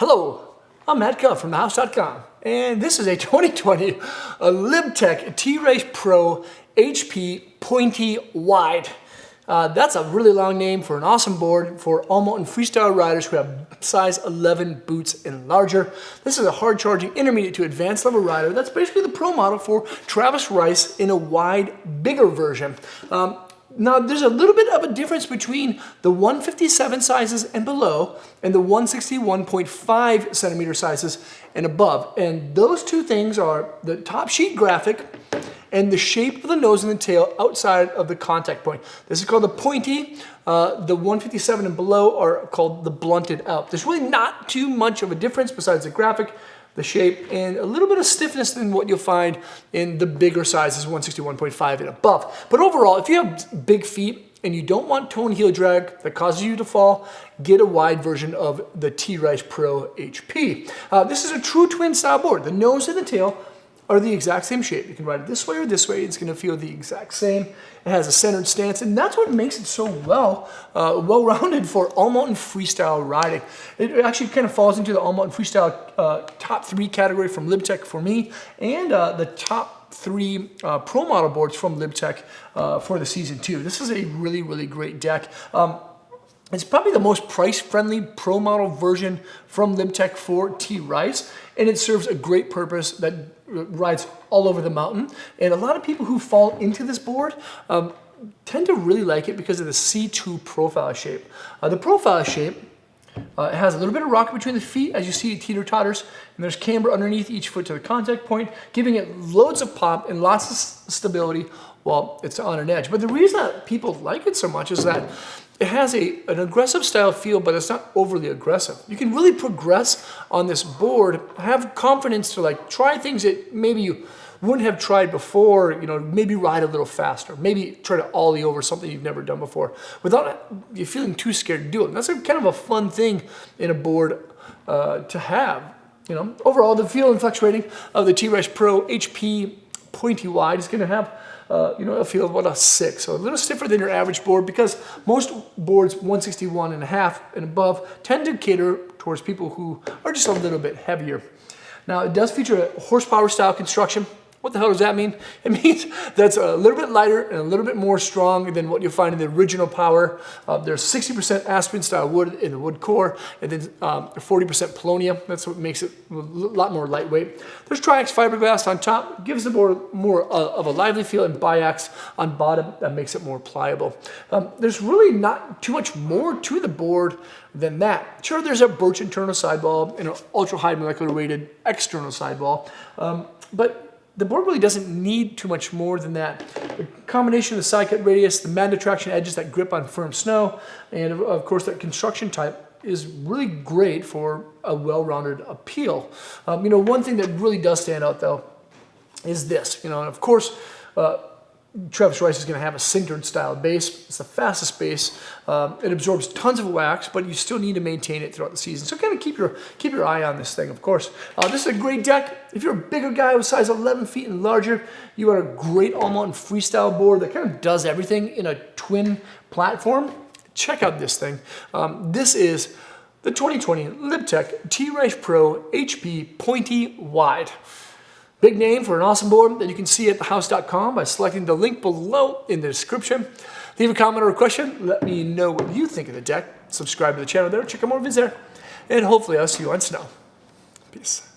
Hello, I'm Matt Cuff from thehouse.com, and this is a 2020 LibTech T-Race Pro HP Pointy Wide. That's a really long name for an awesome board for all mountain freestyle riders who have size 11 boots and larger. This is a hard-charging intermediate to advanced level rider. That's basically the pro model for Travis Rice in a wide, bigger version. Now, there's a little bit of a difference between the 157 sizes and below and the 161.5 centimeter sizes and above. And those two things are the top sheet graphic and the shape of the nose and the tail outside of the contact point. This is called the pointy. The 157 and below are called the blunted out. There's really not too much of a difference besides the graphic, the shape, and a little bit of stiffness than what you'll find in the bigger sizes, 161.5 and above. But overall, if you have big feet and you don't want toe and heel drag that causes you to fall, get a wide version of the T-Race Pro HP. This is a true twin style board. The nose and the tail are the exact same shape. You can ride it this way or this way. It's going to feel the exact same. It has a centered stance, and that's what makes it so well-rounded for all-mountain freestyle riding. It actually kind of falls into the all-mountain freestyle top 3 category from LibTech for me, and the top 3 pro model boards from LibTech for the season 2. This is a really, really great deck. It's probably the most price-friendly pro model version from LibTech for T-Rice, and it serves a great purpose that rides all over the mountain. And a lot of people who fall into this board tend to really like it because of the C2 profile shape. The profile shape it has a little bit of rocket between the feet as you see it teeter-totters, and there's camber underneath each foot to the contact point, giving it loads of pop and lots of stability while it's on an edge. But the reason that people like it so much is that it has an aggressive style feel, but it's not overly aggressive. You can really progress on this board, have confidence to like try things that maybe you wouldn't have tried before, you know, maybe ride a little faster, maybe try to ollie over something you've never done before without you feeling too scared to do it. And that's kind of a fun thing in a board to have. You know, overall, the feel and flex rating of the T-Race Pro HP Pointy Wide is going to have a feel of about a 6, so a little stiffer than your average board because most boards 161.5 and above tend to cater towards people who are just a little bit heavier. Now, it does feature a horsepower style construction. What the hell does that mean? It means that's a little bit lighter and a little bit more strong than what you'll find in the original Power. There's 60% aspen style wood in the wood core, and then 40% polonium. That's what makes it a lot more lightweight. There's Triax fiberglass on top, gives the board more of a lively feel, and biax on bottom that makes it more pliable. There's really not too much more to the board than that. Sure, there's a birch internal sidewall and an ultra high molecular weighted external sidewall, but the board really doesn't need too much more than that. The combination of the side cut radius, the magnet traction edges that grip on firm snow, and of course that construction type is really great for a well-rounded appeal. One thing that really does stand out though is this. And of course, Travis Rice is going to have a sintered style base. It's the fastest base. It absorbs tons of wax, but you still need to maintain it throughout the season. So kind of keep your eye on this thing, of course. This is a great deck. If you're a bigger guy with size 11 feet and larger, you want a great all-mountain freestyle board that kind of does everything in a twin platform. Check out this thing. This is the 2020 LibTech T-Race Pro HP Pointy Wide. Big name for an awesome board that you can see at thehouse.com by selecting the link below in the description. Leave a comment or a question. Let me know what you think of the deck. Subscribe to the channel there. Check out more videos there. And hopefully I'll see you on snow. Peace.